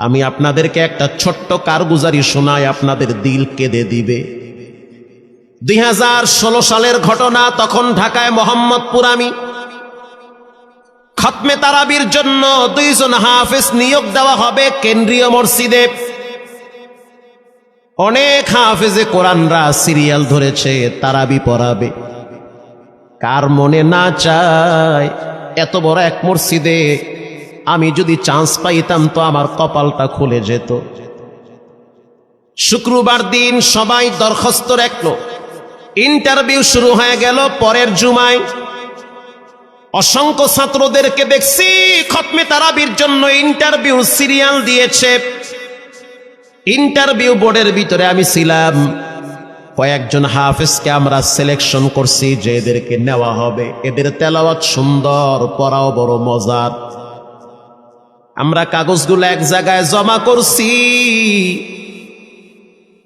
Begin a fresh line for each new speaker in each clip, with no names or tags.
আমি আপনাদেরকে একটা ছোট্ট কারগুজারি শোনাই, আপনাদের দিল কেঁদে দিবে। 2016 সালের ঘটনা। তখন ঢাকায় মোহাম্মদপুর আমি খতমে তারাবির জন্য 2 জন হাফেজ নিয়োগ দেওয়া হবে কেন্দ্রীয় মসজিদে। অনেক হাফেজে কোরআনরা সিরিয়াল ধরেছে, তারাবি পড়াবে। কার মনে না চায় এত বড় এক মসজিদে আমি যদি চান্স পাইতাম তো আমার কপালটা খুলে যেত। শুক্রবার দিন সবাই দরখাস্ত রাখলো, ইন্টারভিউ শুরু হয়ে গেল। পরের জুমায় অসংখ্য ছাত্রদেরকে দেখছি খতমে তারাবির জন্য ইন্টারভিউ সিরিয়াল দিয়েছে। ইন্টারভিউ বোর্ডের ভিতরে আমি ছিলাম। কয়েকজন হাফেজকে আমরা সিলেকশন করছি যে এদেরকে নেওয়া হবে। এদের তেলাওয়াত সুন্দর, পড়াও বড় মজার। আমরা কাগজগুলো এক জায়গায় জমা করছি।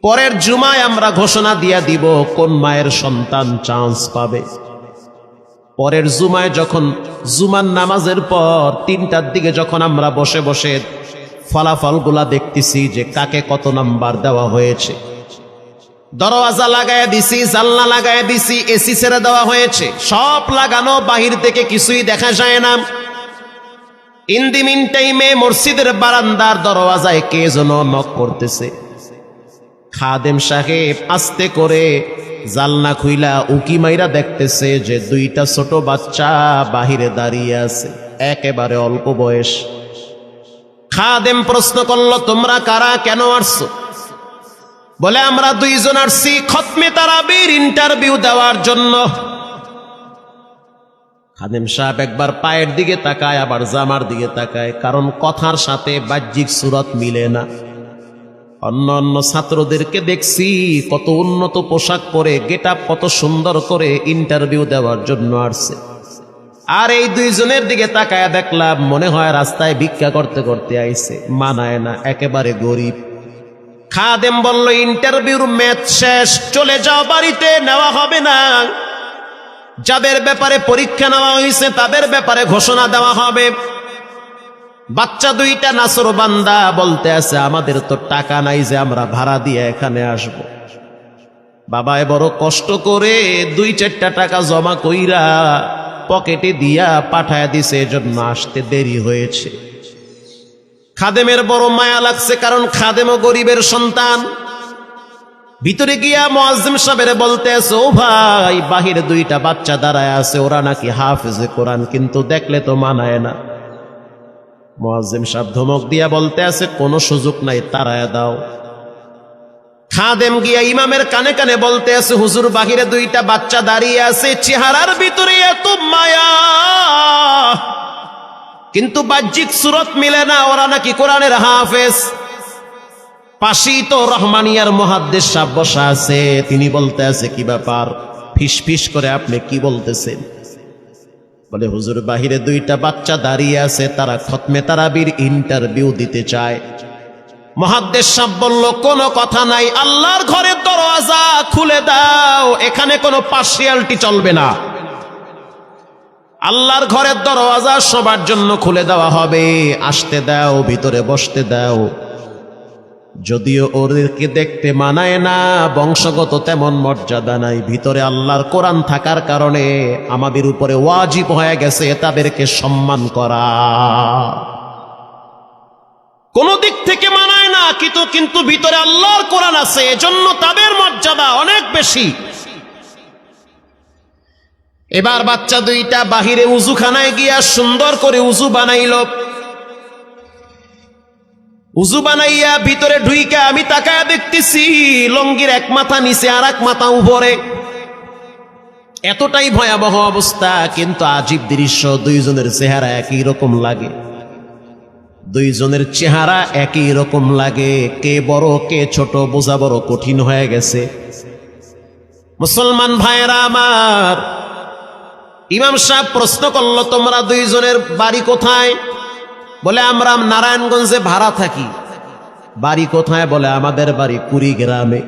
পরের জুমায় আমরা ঘোষণা দিয়ে দিব কোন মায়ের সন্তান চান্স পাবে। পরের জুমায় যখন জুমার নামাজের পর 3টার দিকে যখন আমরা বসে বসে ফলাফলগুলা দেখতেছি যে কাকে কত নাম্বার দেওয়া হয়েছে, দরওয়াজা লাগায় দিছি, জানলা লাগায় দিছি, এসি ছেড়ে দেওয়া হয়েছে, সব লাগানো, বাহির থেকে কিছুই দেখা যায় না। ইন দি মিন টাইমে মসজিদের বারান্দার দরওয়াজায় কে যেন নক করতেছে। খাদেম সাহেব আস্তে করে জালনা খুইলা উকি মাইরা দেখতেছে যে 2টা ছোট বাচ্চা বাহিরে দাঁড়িয়ে আছে, একেবারে অল্প বয়স। খাদেম প্রশ্ন করলো, তোমরা কারা, কেন আসছো? বলে, আমরা 2 জন আসছি খতমে তারাবির ইন্টারভিউ দেওয়ার জন্য। খাদেম সাহেব একবার পায়ের দিকে তাকায়, আবার জামার দিকে তাকায়, কারণ কথার সাথে বাহ্যিক সুরত মিলে না। অন্য অন্য ছাত্রদেরকে দেখছি কত উন্নত পোশাক পরে, গেট আপ কত সুন্দর করে ইন্টারভিউ দেওয়ার জন্য আসছে। আর এই 2 জনের দিকে তাকায় দেখলাম মনে হয় রাস্তায় ভিক্ষা করতে করতে আইছে। মানায় না, একেবারে গরিব। খাদেম বলল, ইন্টারভিউর ম্যাচ শেষ, চলে যাও বাড়িতে, নেওয়া হবে না। যাদের ব্যাপারে পরীক্ষা নেওয়া হয়েছে তাদের ব্যাপারে ঘোষণা দেওয়া হবে। বাচ্চা 2টা নাসরবান্দা বলতে আছে, আমাদের তো টাকা নাই যে আমরা ভাড়া দিয়ে এখানে আসব। বাবায় বড় কষ্ট করে 2-4টা টাকা জমা কইরা পকেটে দিয়া পাঠায় দিছে, এজন্য আসতে দেরি হয়েছে। খাদেমের বড় মায়া লাগছে, কারণ খাদেমও গরিবের সন্তান। ভিতরে গিয়া মুয়াজ্জিম সাহেবের বলতে আছে, ও ভাই, বাহিরে 2টা বাচ্চা দাঁড়ায় আছে, ওরা নাকি হাফেজে কোরআন, কিন্তু দেখলে তো মানায় না। মুয়াজ্জিম সাহেব ধমক দিয়া বলতে আছে, কোনো সুযোগ নাই, তাড়ায় দাও। খাদেম গিয়া ইমামের কানে কানে বলতে আছে, হুজুর, বাহিরে 2টা বাচ্চা দাঁড়িয়ে আছে, চেহারার ভিতরে এত মায়া, কিন্তু বাহ্যিক সুরত মিলে না, ওরা নাকি কোরআনের হাফেজ। পাশেই তো রহমানিয়ার মুহাদ্দিস সাহেব বসা আছে, তিনি বলতে আছে, কি ব্যাপার, ফিস ফিস করে আপনি কি বলতেছেন? বলে, হুজুর, বাহিরে 2টা বাচ্চা দাঁড়িয়ে আছে, তারা খতমে তারাবির ইন্টারভিউ দিতে চায়। মুহাদ্দিস সাহেব বলল, কোনো কথা নাই, আল্লাহর ঘরের দরওয়াজা খুলে দাও, এখানে কোনো পার্সিয়ালিটি চলবে না। আল্লাহর ঘরের দরওয়াজা সবার জন্য খুলে দেওয়া হবে, আসতে দাও, ভিতরে বসতে দাও। যদিও ওদেরকে দেখতে মানায় না, বংশগত তেমন মর্যাদা নাই, ভিতরে আল্লাহর কোরআন থাকার কারণে আমাদের উপরে ওয়াজিব হয়ে গেছে তাদেরকে সম্মান করা। কোন দিক থেকে মানায় না, কিন্তু ভিতরে আল্লাহর কোরআন আছে, এজন্য তাদের মর্যাদা অনেক বেশি। এবার বাচ্চা 2টা বাহিরে উজুখানায় গিয়া সুন্দর করে উজু বানাইল। উজু বানাইয়া ভিতরে ঢুইকা আমি তাকায়া দেখতেছি লঙ্গির এক মাথা নিচে আর এক মাথা উপরে, এতটাই ভয়াবহ অবস্থা। কিন্তু আজীব দৃশ্য, 2 জনের চেহারা একই রকম লাগে। 2 জনের চেহারা একই রকম লাগে, কে বড় কে ছোট বোঝা বড় কঠিন হয়ে গেছে। মুসলমান ভাইরা আমার, ইমাম সাহেব প্রশ্ন করলো, তোমরা 2 জনের বাড়ি কোথায়? বলে, আমরা নারায়ণগঞ্জে ভাড়া থাকি। বাড়ি কোথায়? বলে, আমাদের বাড়ি কুড়িগ্রামে।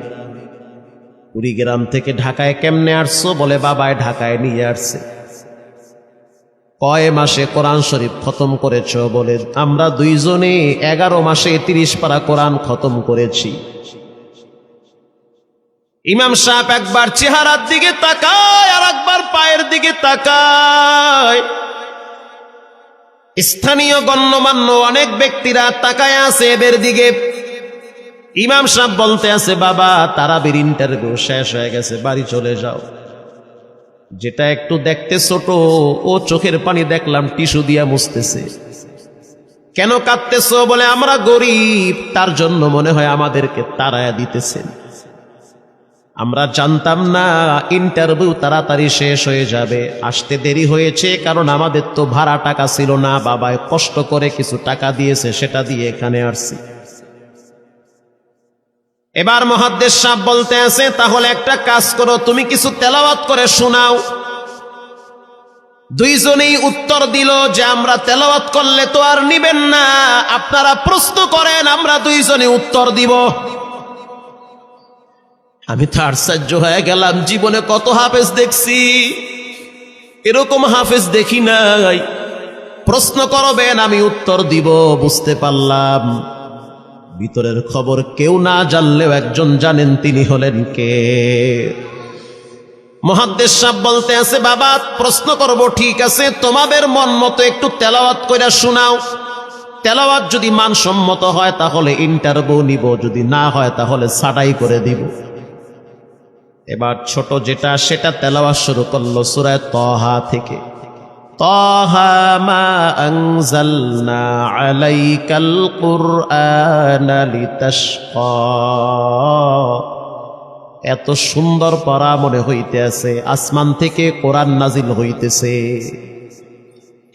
কুড়িগ্রাম থেকে ঢাকায় কেমনে আসছো? বলে, বাবায় ঢাকায় নিয়ে আসছে। কয় মাসে কোরআন শরীফ খতম করেছ? বলে আমরা দুইজনে 11 মাসে 30 পারা কোরআন খতম করেছি। ইমাম সাহেব একবার চেহারার দিকে তাকায় আর একবার পায়ের দিকে তাকায়। স্থানীয় গণ্যমান্য অনেক ব্যক্তিরা তাকায় আছে এদের দিকে। ইমাম সাহেব বলতে আছে, বাবা তারাবির ইন্টারভিউ শেষ হয়ে গেছে, বাড়ি চলে যাও। যেটা একটু দেখতে ছোট, ও চোখের পানি দেখলাম টিস্যু দিয়া মুছতেছে। কেন কাঁদতেছ? বলে আমরা গরিব, তার জন্য মনে হয় আমাদেরকে তাড়ায়া দিতেছেন। আমরা জানতাম না ইন্টারভিউ তাড়াতাড়ি শেষ হয়ে যাবে, আসতে দেরি হয়েছে কারণ আমাদের তো ভাড়া টাকা ছিল না, বাবায় কষ্ট করে কিছু টাকা দিয়েছে, সেটা দিয়ে এখানে আসছি। এবার মুহাদ্দিস সাহেব বলতে আছে, তাহলে একটা কাজ করো, তুমি কিছু তেলাওয়াত করে শোনাও। দুইজনেই উত্তর দিল যে আমরা তেলাওয়াত করলে তো আর নিবেন না, আপনারা প্রশ্ন করেন, আমরা দুইজনে উত্তর দিব। আমি তো আশ্চর্য হয়ে গেলাম, জীবনে কত হাফেজ দেখছি, এরকম হাফেজ দেখি নাই। প্রশ্ন করবেন, আমি উত্তর দিব। বুঝতে পারলাম ভিতরের খবর কেউ না জানলেও একজন জানেন, তিনি হলেন কে? মুহাদ্দিস সাহেব বলতে আছে, বাবা প্রশ্ন করব, ঠিক আছে, তোমাদের মন মতো একটু তেলাওয়াত কইরা শোনাও। তেলাওয়াত যদি মানসম্মত হয় তাহলে ইন্টারভিউ নিব, যদি না হয় তাহলে ছাঁটাই করে দিব। এবার ছোট যেটা সেটা তেলাওয়াত শুরু করলো সূরা তাহা থেকে। তাহা মা আনজালনা আলাইকাল কুরআনা লিতাশকা। এত সুন্দর পড়া মনে হইতে আছে, আসমান থেকে কোরআন নাজিল হইতেছে।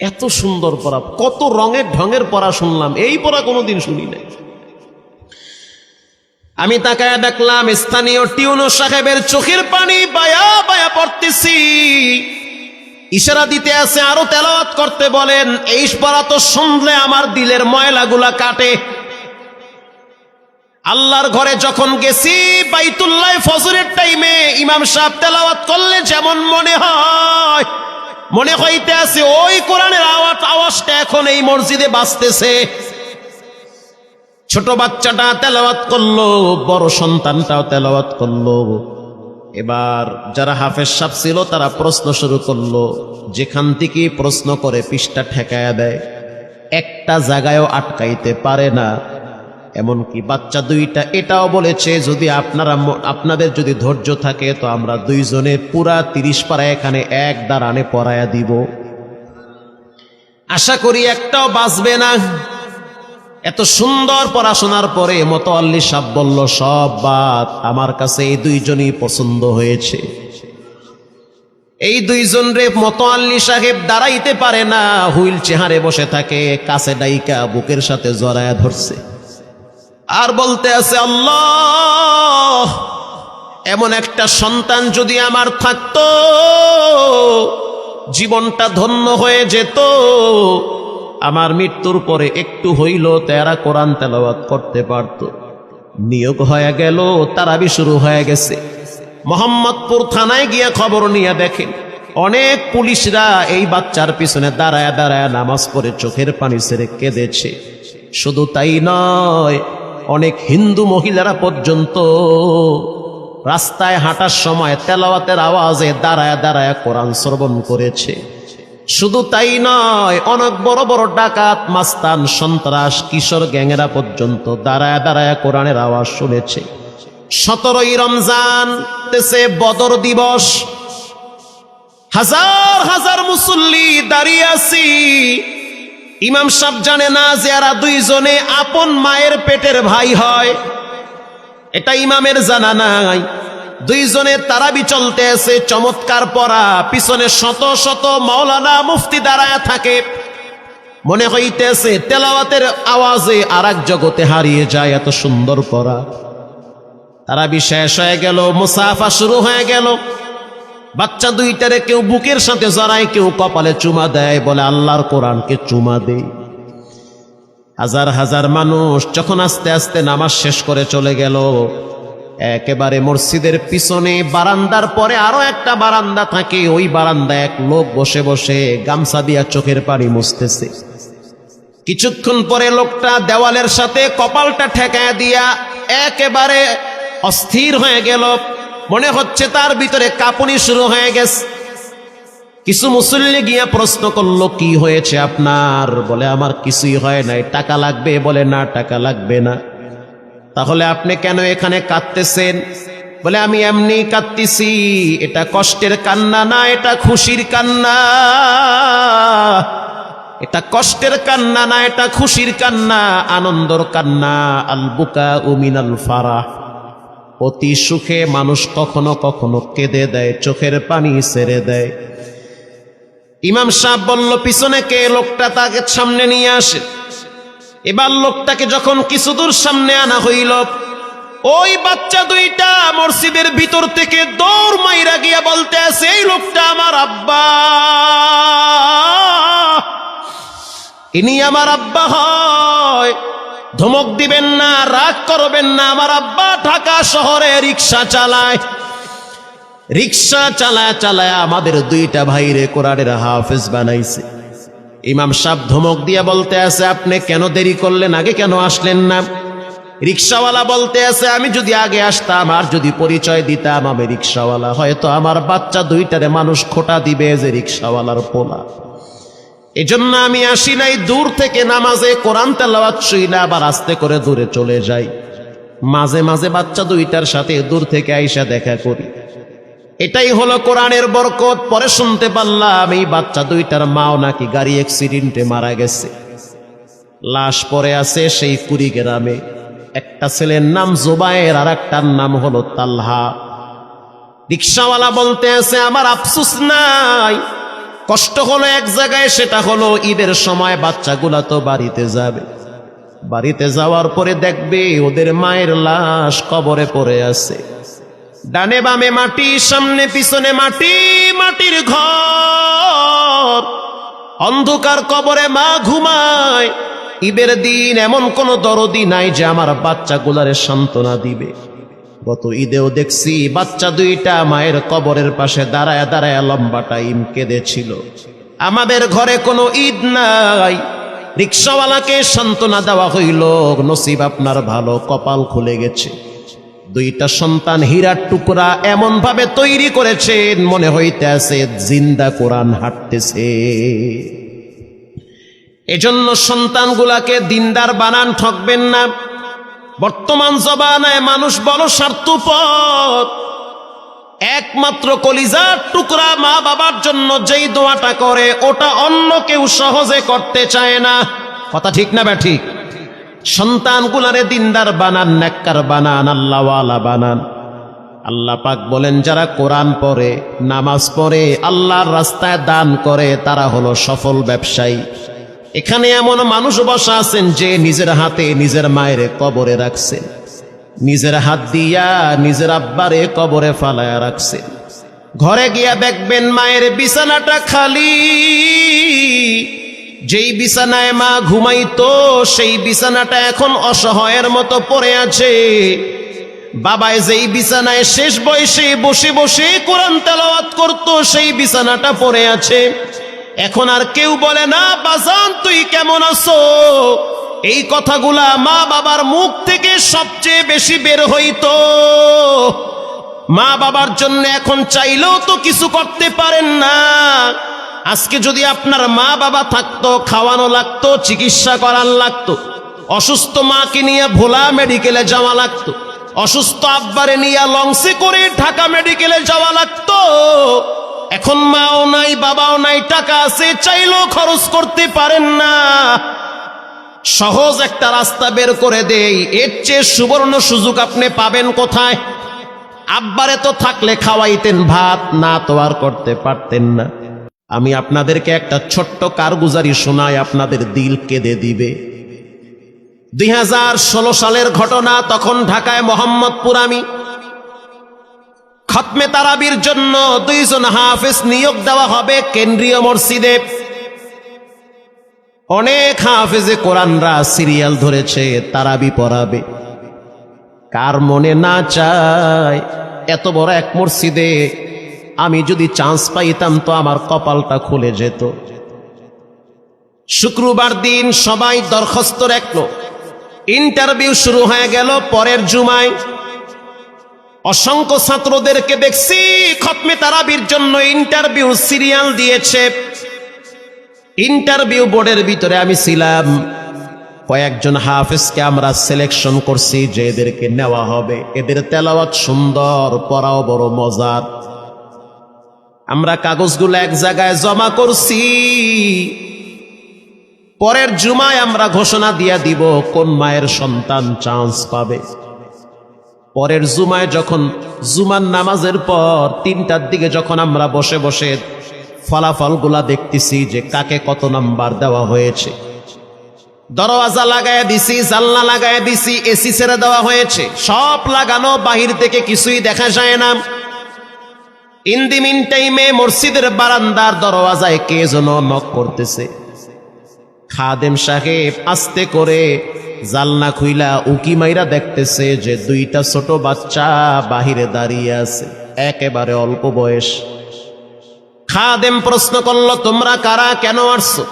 এত সুন্দর পড়া, কত রঙের ঢঙের পড়া শুনলাম, এই পড়া কোনোদিন শুনি নাই। আমি তাকায় দেখলাম স্থানীয় টিউনো সাহেবের চোখের পানি বায়া বায়া পড়তেছি। ইশারা দিতে আছে আরো তেলাওয়াত করতে বলেন। এই পড়া তো শুনলে আমার দিলের ময়লাগুলা কাটে। আল্লাহর ঘরে যখন গেছি বাইতুল্লাহ ফজরের টাইমে ইমাম সাহেব তেলাওয়াত করলে যেমন মনে হয়, মনে হইতে আছে ওই কোরআনের আওয়াজটা এখন এই মসজিদে বাজতেছে। ছোট বাচ্চাটা তেলাওয়াত করলো, বড় সন্তানটাও তেলাওয়াত করলো। এবার যারা হাফেজ সাহেব ছিল তারা প্রশ্ন শুরু করলো। যেখান থেকে প্রশ্ন করে পৃষ্ঠা ঠেকায়া দেয়, একটা জায়গায়ও আটকাইতে পারে না। এমনকি বাচ্চা দুইটা এটাও বলেছে, যদি আপনাদের যদি ধৈর্য থাকে তো আমরা দুইজনে পুরা 30 পারা এখানে এক দাঁড়ানে পড়ায়া দিব। আশা করি একটাও বাঁচবে না। এত সুন্দর পড়াশোনার পরে মোতাওয়াল্লি সাহেব বলল, সব বাদ, আমার কাছে এই দুইজনই পছন্দ হয়েছে। এই দুইজন রে মোতাওয়াল্লি সাহেব দাঁড়াইতে পারে না, হুইল চেয়ারে বসে থাকে, কাছে ডাইকা বুকের সাথে জড়ায়া ধরছে আর বলতে আছে, আল্লাহ এমন একটা সন্তান যদি আমার থাকতো জীবনটা ধন্য হয়ে যেত। আমার মৃত্যুর পরে একটু হইল তেরা কোরআন তেলাওয়াত করতে পারত। নিয়োগ হয়ে গেল, তারাবি শুরু হয়ে গেছে। মোহাম্মদপুর থানায় গিয়ে খবর নিয়ে দেখেন অনেক পুলিশরা এই বাচ্চার পিছনে দাঁড়ায় দাঁড়ায় নামাজ পড়ে চোখের পানি ছেড়ে কেঁদেছে। শুধু তাই নয়, অনেক হিন্দু মহিলারা পর্যন্ত রাস্তায় হাঁটার সময় তেলাওয়াতের আওয়াজে দাঁড়ায় দাঁড়ায় কোরআন শ্রবণ করেছে। শুধু তাই নয়, অনেক বড় বড় ডাকাত, মাস্তান, সন্ত্রাস, কিশোর গ্যাংয়েরা পর্যন্ত দাঁড়ায় দাঁড়ায় কোরআনের আওয়াজ শুনেছে। 17ই রমজান দেশে বদর দিবস, হাজার হাজার মুসল্লি দাঁড়িয়ে আছি। ইমাম সাহেব জানে না যে এরা দুইজনে আপন মায়ের পেটের ভাই হয়, এটা ইমামের জানা নাই। দুইজনে তারাবি চলতে আছে, চমৎকার পড়া, পিছনে শত শত মাওলানা মুফতি দাঁড়ায় থাকে। মনে হইতেছে তেলাওয়াতের আওয়াজে আর এক জগতে হারিয়ে যায়, এত সুন্দর পড়া। তারাবি শেষ হয়ে গেল, মুসাফা শুরু হয়ে গেল। বাচ্চা দুইটারে কেউ বুকের সাথে জড়ায়, কেউ কপালে চুমা দেয়, বলে আল্লাহর কোরআনকে চুমা দেই। হাজার হাজার মানুষ যখন আস্তে আস্তে নামাজ শেষ করে চলে গেল, একেবারে মসজিদের পিছনে বারান্দার পরে আরো একটা বারান্দা থাকে, ওই বারান্দায় এক লোক বসে বসে গামছা দিয়া চোখের পানি মুছতেছে। কিছুক্ষণ পরে লোকটা দেওয়ালের সাথে কপালটা ঠেকায় দিয়া একেবারে অস্থির হয়ে গেল, মনে হচ্ছে তার ভিতরে কাঁপুনি শুরু হয়ে গেছে। কিছু মুসল্লি গিয়া প্রশ্ন করলো, কি হয়েছে আপনার? বলে আমার কিছুই হয় নাই। টাকা লাগবে? বলে না, টাকা লাগবে না। তাহলে আপনি কেন এখানে কাঁদতেছেন? বলে আমি এমনি কাঁদতেছি, এটা কষ্টের কান্না না, এটা খুশির কান্না। এটা কষ্টের কান্না না, এটা খুশির কান্না, আনন্দর কান্না। আল বুকা মিনাল ফারাহ, অতি সুখে মানুষ কখনো কখনো কেঁদে দেয়, চোখের পানি ছেড়ে দেয়। ইমাম সাহেব বলল, পিছনে কে? লোকটা তাকে সামনে নিয়ে আসে। এবার লোকটাকে যখন কিছু দূর সামনে আনা হইল, ওই বাচ্চা দুইটা মসজিদের ভিতর থেকে দৌড় মাইরা গিয়া বলতে আছে, এই লোকটা আমার আব্বা, ইনি আমার আব্বা হয়। ধমক দিবেন না, রাগ করবেন না। আমার আব্বা ঢাকা শহরে রিক্সা চালায়, রিক্সা চালায় চালায় আমাদের দুইটা ভাইরে কোরআনের হাফেজ বানাইছে। ইমাম সাহেব ধমক দিয়ে বলতে আছে, আপনি কেন দেরি করলেন? আগে কেন আসলেন না? রিক্সাওয়ালা বলতে আছে, আমি যদি আগে আসতাম আর যদি পরিচয় দিতাম আমি রিক্সাওয়ালা, হয়তো আমার বাচ্চা দুইটারে মানুষ খোটা দিবে যে রিক্সাওয়ালার পোলা। এজন্য আমি আসি নাই। দূর থেকে নামাজে কোরআন তেলাওয়াত শুইলা আবার আস্তে করে দূরে চলে যাই। মাঝে মাঝে বাচ্চা দুইটার সাথে দূর থেকে আইসা দেখা করি। এটাই হলো কোরআনের বরকত। পরে শুনতে পারলাম এই বাচ্চা দুইটার মাও নাকি গাড়ি অ্যাক্সিডেন্টে মারা গেছে, লাশ পড়ে আছে সেই কুড়িগ্রামে। একটা ছেলের নাম জুবায়ের আর একটার নাম হলো তালহা। রিক্সাওয়ালা বলতে আছে, আমার আফসোস নাই, কষ্ট হলো এক জায়গায়, সেটা হলো ঈদের সময় বাচ্চাগুলা তো বাড়িতে যাবে, বাড়িতে যাওয়ার পরে দেখবে ওদের মায়ের লাশ কবরে পড়ে আছে, ডানে বামে মাটি, সামনে পিছনে মাটি, মাটির ঘর, অন্ধকার কবরে মা ঘুমায়। ঈদের দিন এমন কোন দরদি নাই যে আমার বাচ্চাগুলারে সান্ত্বনা দিবে। গত ঈদেও দেখছি বাচ্চা দুইটা মায়ের কবরের পাশে দাঁড়ায় দাঁড়ায় লম্বা টাইম কেঁদেছিল। আমাদের ঘরে কোনো ঈদ নাই। রিক্সাওয়ালাকে সান্ত্বনা দেওয়া হইল, নসিব আপনার ভালো, কপাল খুলে গেছে। দুইটা সন্তান হীরার টুকরা এমন ভাবে তৈরি করেছেন, মনে হইতে আছে জিন্দা কোরআন হাঁটতেছে। এজন্য সন্তানগুলাকে দিনদার বানান, ঠকবেন না। বর্তমান জমানায় মানুষ বড় স্বার্থপর। একমাত্র কলিজার টুকরা মা বাবার জন্য যেই দোয়াটা করে ওটা অন্য কেউ সহজে করতে চায় না। কথা ঠিক না বা ঠিক? সন্তানগুলারে দিনদার বানান, নেককার বানান, আল্লাহওয়ালা বানান। আল্লাহ পাক বলেন, যারা কোরআন পড়ে, নামাজ পড়ে, আল্লাহর রাস্তায় দান করে, তারা হলো সফল ব্যবসায়ী। এখানে এমন মানুষ বসা আছেন যে নিজের হাতে নিজের মায়ের কবরে রাখছেন, নিজের হাত দিয়া নিজের আব্বারে কবরে ফালায়া রাখছেন। ঘরে গিয়া দেখবেন মায়ের বিছানাটা খালি। যেই বিছানায় মা ঘুমাইতো সেই বিছানাটা এখন অসহায়ের মতো পড়ে আছে। বাবায় যেই বিছানায় শেষ বয়সে বসে বসে কোরআন তেলাওয়াত করতো সেই বিছানাটা পড়ে আছে। এখন আর কেউ বলে না, বাজান তুই কেমন আছো? এই কথাগুলা মা বাবার মুখ থেকে সবচেয়ে বেশি বের হইতো। মা বাবার জন্য এখন চাইলেও তো কিছু করতে পারেন না। আজকে যদি আপনার মা বাবা থাকতো, খাওয়ানো লাগতো, চিকিৎসা করার লাগতো, অসুস্থ মাকে নিয়ে ভোলা মেডিকেলে যাওয়া লাগতো, অসুস্থ আব্বারে নিয়ে লঞ্চে করে ঢাকা মেডিকেলে যাওয়া লাগতো। এখন মাও নাই, বাবাও নাই, টাকা আছে, চাইলেও খরচ করতে পারেন না। সহজ একটা রাস্তা বের করে দেই, এর চেয়ে সুবর্ণ সুযোগ আপনি পাবেন কোথায়? আব্বারে তো থাকলে খাওয়াইতেন ভাত, না তো আর করতে পারতেন না। আমি আপনাদেরকে একটা ছোট্ট কারগুজারি শোনাই, আপনাদের দিল কেঁদে দিবে। 2016 সালের ঘটনা। তখন ঢাকায় মোহাম্মদপুর আমি খতমে তারাবির জন্য 2 জন হাফেজ নিয়োগ দেওয়া হবে কেন্দ্রীয় মসজিদে। অনেক হাফেজে কোরআনরা সিরিয়াল ধরেছে, তারাবি পড়াবে। কার মনে না চায় এত বড় এক মসজিদে আমি যদি চান্স পাইতাম তো আমার কপালটা খুলে যেত। শুক্রবার দিন সবাই দরখাস্ত রাখলো, ইন্টারভিউ শুরু হয়ে গেল। পরের জুমায় অসংখ্য ছাত্রদেরকে দেখছি খতমে তারাবির জন্য ইন্টারভিউ সিরিয়াল দিয়েছে। ইন্টারভিউ বোর্ডের ভিতরে আমি ছিলাম। কয়েকজন হাফেজকে আমরা সিলেকশন করছি যে এদেরকে নেওয়া হবে। এদের তেলাওয়াত সুন্দর, পড়াও বড় মজার। আমরা কাগজগুলো এক জায়গায় জমা করছি। পরের জুমায় আমরা ঘোষণা দিয়ে দিব কোন মায়ের সন্তান চান্স পাবে। পরের জুমায় যখন জুমার নামাজের পর 3টার দিকে যখন আমরা বসে বসে ফলাফলগুলা দেখতেছি যে কাকে কত নাম্বার দেওয়া হয়েছে, দরওয়াজা লাগায় দিছি, জানলা লাগায় দিছি, এসি ছেড়ে দেওয়া হয়েছে, সব লাগানো, বাহির থেকে কিছুই দেখা যায় না। ইন দি মিন টাইমে মসজিদের বারান্দার দরওয়াজায় কে যেন নক করতেছে। খাদেম সাহেব আস্তে করে জালনা খুইলা উকি মাইরা দেখতেছে যে 2টা ছোট বাচ্চা বাহিরে দাঁড়িয়ে আছে, একেবারে অল্প বয়স। খাদেম প্রশ্ন করলো, তোমরা কারা, কেন আসছো?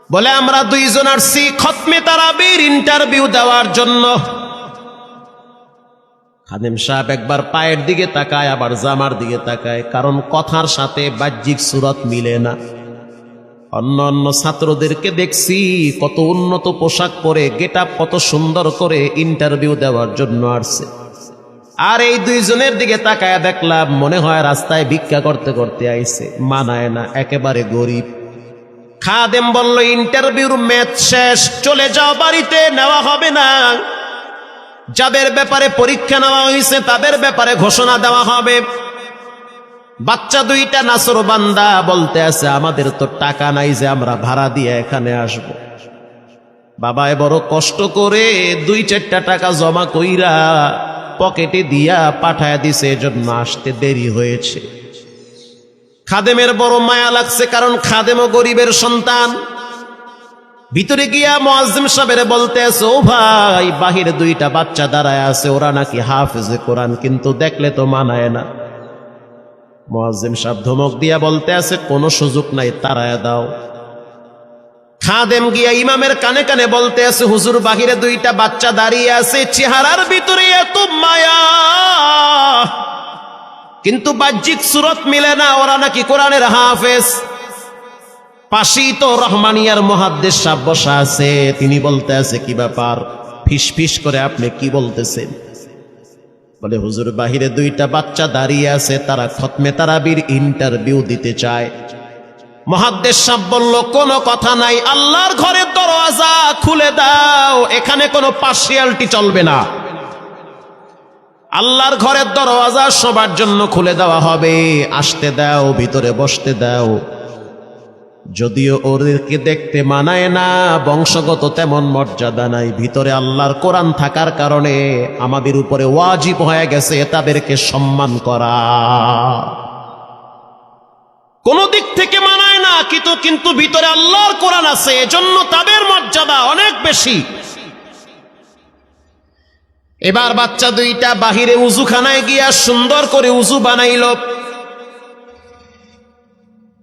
বলে, আমরা 2 জন আসছি খতমে তারাবির ইন্টারভিউ দেওয়ার জন্য। খাদেম সাহেব একবার পায়ের দিকে তাকায়, আবার জামার দিকে তাকায়, কারণ কথার সাথে বাহ্যিক সুরত মিলে না। অন্য অন্য ছাত্রদেরকে দেখছি কত উন্নত পোশাক পরে, গেট আপ কত সুন্দর করে ইন্টারভিউ দেওয়ার জন্য আসছে। আর এই 2 জনের দিকে তাকায় দেখলাম মনে হয় রাস্তায় ভিক্ষা করতে করতে আইছে, মানায় না, একেবারে গরিব। খাদেম বলল, ইন্টারভিউর ম্যাচ শেষ, চলে যাও বাড়িতে, নেওয়া হবে না। যাদের ব্যাপারে পরীক্ষা নেওয়া হয়েছে তাদের ব্যাপারে ঘোষণা দেওয়া হবে। বাচ্চা 2টা নাসরবান্দা বলতে আছে, আমাদের তো টাকা নাই যে আমরা ভাড়া দিয়ে এখানে আসব। বাবায় বড় কষ্ট করে 2-4টা টাকা জমা কইরা পকেটে দিয়া পাঠায় দিছে, এজন্য আসতে দেরি হয়েছে। খাদেমের বড় মায়া লাগছে, কারণ খাদেমও গরিবের সন্তান। ভিতরে গিয়া মুয়াজ্জিম সাহেবের বলতে আছে, ও ভাই, বাহিরে 2টা বাচ্চা দাঁড়ায় আছে, ওরা নাকি হাফেজে কোরআন, কিন্তু দেখলে তো মানায় না। মুয়াজ্জিম সাহেব ধমক দিয়া বলতে আছে, কোনো সুযোগ নাই, তাড়ায় দাও। খাদেম গিয়া ইমামের কানে কানে বলতে আছে, হুজুর, বাহিরে 2টা বাচ্চা দাঁড়িয়ে আছে, চেহারার ভিতরে এত মায়া, কিন্তু বাহ্যিক সুরত মিলে না, ওরা নাকি কোরআনের হাফেজ। পাশেই তো রহমানিয়ার মুহাদ্দিস সাহেব বসা আছে, তিনি বলতে আছে, কি ব্যাপার, ফিস ফিস করে আপনি কি বলতেছেন? বলে, হুজুর, বাহিরে 2টা বাচ্চা দাঁড়িয়ে আছে, তারা খতমে তারাবির ইন্টারভিউ দিতে চায়। মুহাদ্দিস সাহেব বলল, কোনো কথা নাই, আল্লাহর ঘরের দরওয়াজা খুলে দাও, এখানে কোনো পার্সিয়ালিটি চলবে না। আল্লাহর ঘরের দরওয়াজা সবার জন্য খুলে দেওয়া হবে, আসতে দাও, ভিতরে বসতে দাও। যদিও ওদেরকে দেখতে মানায় না, বংশগত তেমন মর্যাদা নাই, ভিতরে আল্লাহর কোরআন থাকার কারণে আমাদের উপরে ওয়াজিব হয়ে গেছে তাদেরকে সম্মান করা। কোন দিক থেকে মানায় না, কিন্তু ভিতরে আল্লাহর কোরআন আছে, এজন্য তাদের মর্যাদা অনেক বেশি। এবার বাচ্চা 2টা বাহিরে উজুখানায় গিয়া সুন্দর করে উজু বানাইল।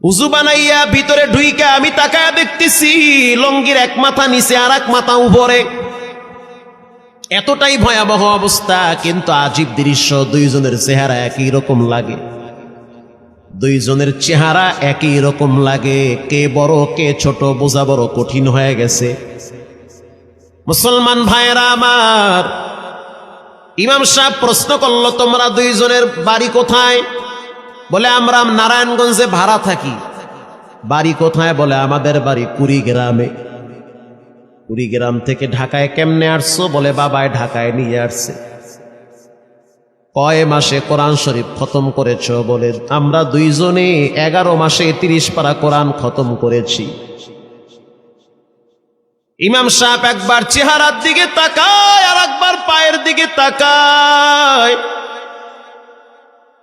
উজু বানাইয়া ভিতরে ঢুইকা আমি তাকায়া দেখতেছি লঙ্গির এক মাথা নিচে আর এক মাথা উপরে, এতটাই ভয়াবহ অবস্থা। কিন্তু আজীব দৃশ্য, 2 জনের চেহারা একই রকম লাগে, 2 জনের চেহারা একই রকম লাগে। কে বড় কে ছোট বোঝা বড় কঠিন হয়ে গেছে। মুসলমান ভাইয়েরা আমার, ইমাম সাহেব প্রশ্ন করলো, তোমরা 2 জনের বাড়ি কোথায়? বলে, আমরা নারায়ণগঞ্জে ভাড়া থাকি। বাড়ি কোথায়? বলে, আমাদের বাড়ি কুড়িগ্রামে। কুড়িগ্রাম থেকে ঢাকায় কেমনে আসছো? বলে, বাবায় ঢাকায় নিয়ে আসছে। কয় মাসে কোরআন শরীফ খতম করেছ? বলে, আমরা 2 জনে 11 মাসে 30 পারা কোরআন খতম করেছি। ইমাম সাহেব একবার চেহারার দিকে তাকায় আর একবার পায়ের দিকে তাকায়।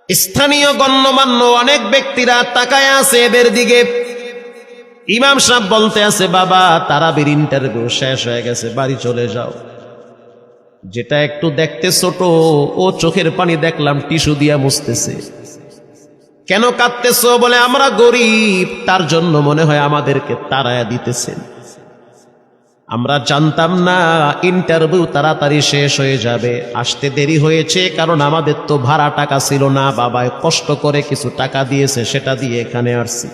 স্থানীয় গণ্যমান্য অনেক ব্যক্তিরা তাকায় আছে এদের দিকে। ইমাম সাহেব বলতে আছে, বাবা, তারাবির ইন্টারভিউ শেষ হয়ে গেছে, বাড়ি চলে যাও। যেটা একটু দেখতে ছোট, ও চোখের পানি দেখলাম টিস্যু দিয়া মুছতেছে। কেন কাঁদতেছো? বলে আমরা গরিব, তার জন্য মনে হয় আমাদেরকে তাড়ায়া দিতেছেন। আমরা জানতাম না ইন্টারভিউ তাড়াতাড়ি শেষ হয়ে যাবে, আসতে দেরি হয়েছে কারণ আমাদের তো ভাড়া টাকা ছিল না, বাবায় কষ্ট করে কিছু টাকা দিয়েছে, সেটা দিয়ে এখানে আসছি।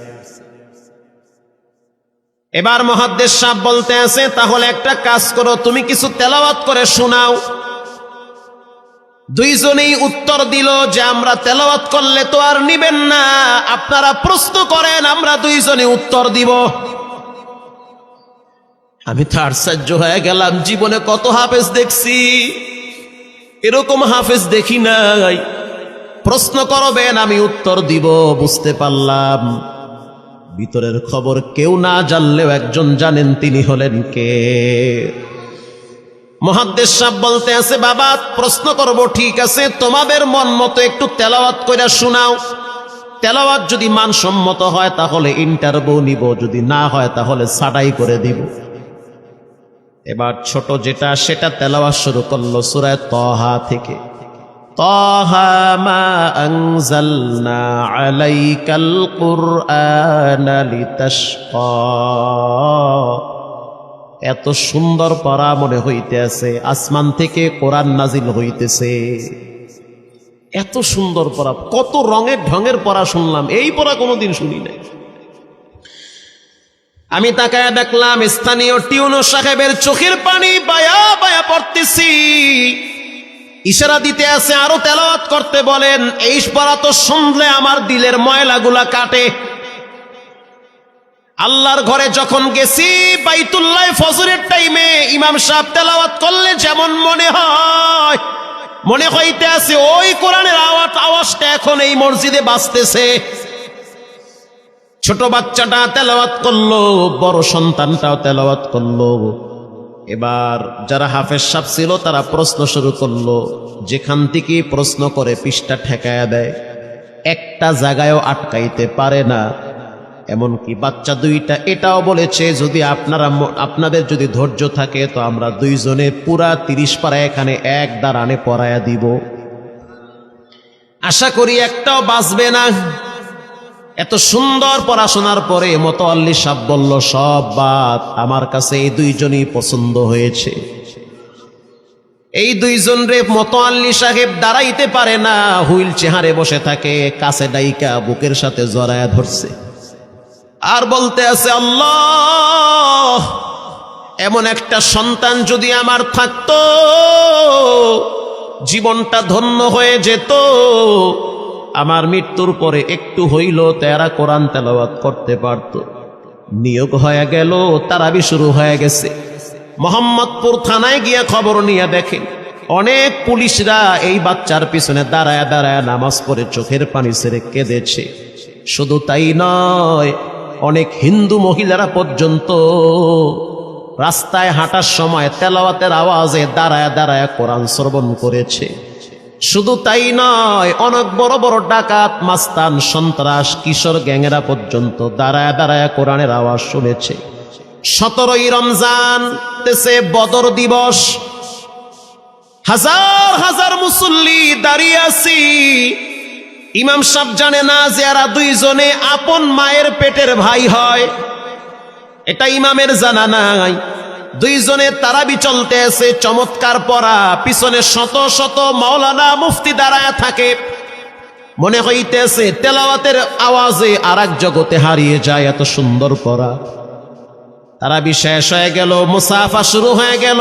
এবার মুহাদ্দিস সাহেব বলতে আছে, তাহলে একটা কাজ করো, তুমি কিছু তেলাওয়াত করে শোনাও। দুইজনেই উত্তর দিল যে আমরা তেলাওয়াত করলে তো আর নিবেন না, আপনারা প্রশ্ন করেন, আমরা দুইজনে উত্তর দিব। আমি তো আশ্চর্য হয়ে গেলাম, জীবনে কত হাফেজ দেখছি, এরকম হাফেজ দেখি নাই। প্রশ্ন করবেন, আমি উত্তর দিব। বুঝতে পারলাম ভিতরের খবর কেউ না জানলেও একজন জানেন, তিনি হলেন কে? মুহাদ্দিস সাহেব বলতে আছে, বাবা প্রশ্ন করব, ঠিক আছে, তোমাদের মন মতো একটু তেলাওয়াত কইরা শোনাও। তেলাওয়াত যদি মানসম্মত হয় তাহলে ইন্টারভিউ নিব, যদি না হয় তাহলে ছাঁটাই করে দিব। এবার ছোট যেটা সেটা তেলাওয়াত শুরু করলো সূরা তাহা থেকে। তাহা মা আনজালনা আলাইকাল কুরআনা লিতাশকা। এত সুন্দর পড়া মনে হইতে আছে, আসমান থেকে কোরআন নাজিল হইতেছে। এত সুন্দর পড়া, কত রঙের ঢঙের পড়া শুনলাম, এই পড়া কোনোদিন শুনি নাই। আমি তাকায় দেখলাম স্থানীয় টিউনো সাহেবের চোখের পানি বায়া বায়া পড়তেছি। ইশারা দিতে আছে আরো তেলাওয়াত করতে বলেন। এই পড়া তো শুনলে আমার দিলের ময়লাগুলা কাটে। আল্লাহর ঘরে যখন গেছি, বাইতুল্লাহ ফজরের টাইমে ইমাম সাহেব তেলাওয়াত করলে যেমন মনে হয়, মনে হইতে আছে ওই কোরআনের আওয়াজটা এখন এই মসজিদে বাজতেছে। ছোট বাচ্চাটা তেলাওয়াত করলো, বড় সন্তানটাও তেলাওয়াত করলো। এবার যারা হাফেজ সাহেব ছিল তারা প্রশ্ন শুরু করলো। যেখান থেকে প্রশ্ন করে পৃষ্ঠা ঠেকায়া দেয়, একটা জায়গায়ও আটকাইতে পারে না। এমনকি বাচ্চা দুইটা এটাও বলেছে, যদি আপনাদের যদি ধৈর্য থাকে তো আমরা দুইজনে পুরা 30 পারা এখানে এক দাঁড়ানে পড়ায়া দিব। আশা করি একটাও বাঁচবে না। এত সুন্দর পড়াশোনার পরে মোতাওয়াল্লি সাহেব বলল, সব বাদ, আমার কাছে এই দুইজনই পছন্দ হয়েছে। এই দুইজন রে মোতাওয়াল্লি সাহেব দাঁড়াইতে পারে না, হুইল চেহারে বসে থাকে, কাছে ডাইকা বুকের সাথে জড়ায়া ধরছে আর বলতে আছে, আল্লাহ, এমন একটা সন্তান যদি আমার থাকতো জীবনটা ধন্য হয়ে যেত। আমার মৃত্যুর পরে একটু হইল তেরা কোরআন তেলাওয়াত করতে পারত। নিয়োগ হয়ে গেল, তারাবি শুরু হয়ে গেছে। মোহাম্মদপুর থানায় গিয়ে খবর নিয়ে দেখেন অনেক পুলিশরা এই বাচ্চার পিছনে দাঁড়ায় দাঁড়ায় নামাজ পড়ে চোখের পানি ছেড়ে কেঁদেছে। শুধু তাই নয়, অনেক হিন্দু মহিলারা পর্যন্ত রাস্তায় হাঁটার সময় তেলাওয়াতের আওয়াজে দাঁড়ায় দাঁড়ায় কোরআন শ্রবণ করেছে। শুধু তাই নয়, অনেক বড় বড় ডাকাত, মাস্তান, সন্ত্রাস, কিশোর গ্যাংয়েরা পর্যন্ত দাঁড়ায় দাঁড়ায় কোরআনের আওয়াজ শুনেছে। 17ই রমজান তেছে বদর দিবস, হাজার হাজার মুসল্লি দাঁড়িয়ে আছি। ইমাম সাহেব জানে না যে এরা দুইজনে আপন মায়ের পেটের ভাই হয়, এটা ইমামের জানা নাই। দুইজনে তারাবি চলতে আছে, চমৎকার পড়া, পিছনে শত শত মাওলানা মুফতি দাঁড়ায় থাকে। মনে হইতেছে তেলাওয়াতের আওয়াজে আর এক জগতে হারিয়ে যায়, এত সুন্দর পড়া। তারাবি শেষ হয়ে গেল, মুসাফা শুরু হয়ে গেল।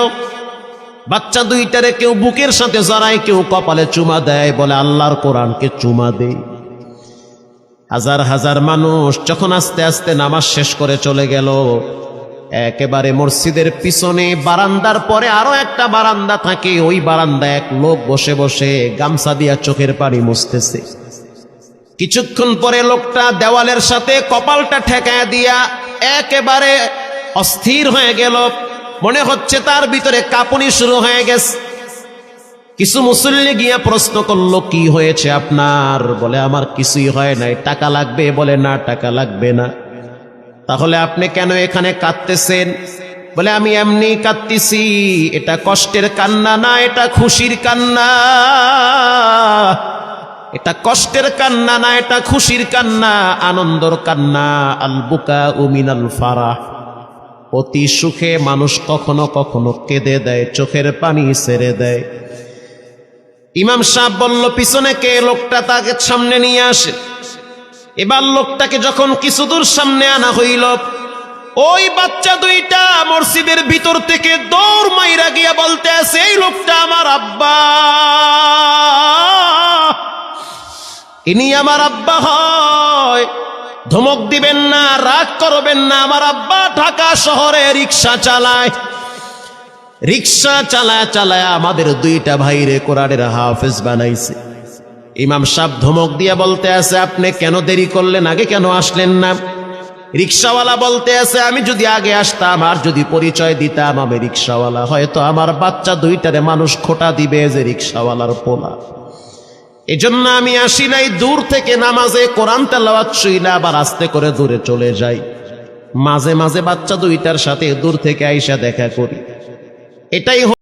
বাচ্চা দুইটারে কেউ বুকের সাথে জড়ায়, কেউ কপালে চুমা দেয়, বলে আল্লাহর কোরআনকে চুমা দেই। হাজার হাজার মানুষ যখন আস্তে আস্তে নামাজ শেষ করে চলে গেল, একেবারে মসজিদের পিছনে বারান্দার পরে আরো একটা বারান্দা থাকে, ওই বারান্দায় এক লোক বসে বসে গামছা দিয়া চোখের পানি মুছতেছে। কিছুক্ষণ পরে লোকটা দেওয়ালের সাথে কপালটা ঠেকায় দিয়া একেবারে অস্থির হয়ে গেল। মনে হচ্ছে তার ভিতরে কাঁপুনি শুরু হয়ে গেছে। কিছু মুসল্লি গিয়া প্রশ্ন করলো, কি হয়েছে আপনার? বলে আমার কিছুই হয় নাই। টাকা লাগবে? বলে না, টাকা লাগবে না। তাহলে আপনি কেন এখানে কাঁদতেছেন? বলে আমি এমনি কাঁদতেছি, এটা কষ্টের কান্না না, এটা খুশির কান্না। এটা কষ্টের কান্না না, এটা খুশির কান্না, আনন্দর কান্না। আল বুকাউ মিনাল ফারাহ, অতি সুখে মানুষ কখনো কখনো কেঁদে দেয়, চোখের পানি ছেড়ে দেয়। ইমাম সাহেব বলল, পিছনে কে? লোকটা তাকে সামনে নিয়ে আসে। এবার লোকটাকে যখন কিছু দূর সামনে আনা হইল, ওই বাচ্চা দুইটা মসজিদের ভিতর থেকে দৌড় মাইরা গিয়া বলতে আছে, এই লোকটা আমার আব্বা, ইনি আমার আব্বা হয়। ধমক দিবেন না, রাগ করবেন না। আমার আব্বা ঢাকা শহরে রিক্সা চালায়, রিক্সা চালায় চালায় আমাদের দুইটা ভাইরে কোরআনের হাফেজ বানাইছে। ইমাম সাহেব ধমক দিয়ে বলতে আছে, আপনি কেন দেরি করলেন? আগে কেন আসলেন না? রিক্সাওয়ালা বলতে আছে, আমি যদি আগে আসতাম আর যদি পরিচয় দিতাম আমি রিক্সাওয়ালা, হয়তো আমার বাচ্চা দুইটারে মানুষ খোটা দিবে যে রিক্সাওয়ালার পোলা। এজন্য আমি আসি নাই। দূর থেকে নামাজে কোরআন তেলাওয়াত শুইনা আবার আস্তে করে দূরে চলে যাই। মাঝে মাঝে বাচ্চা দুইটার সাথে দূর থেকে আইসা দেখা করি। এটাই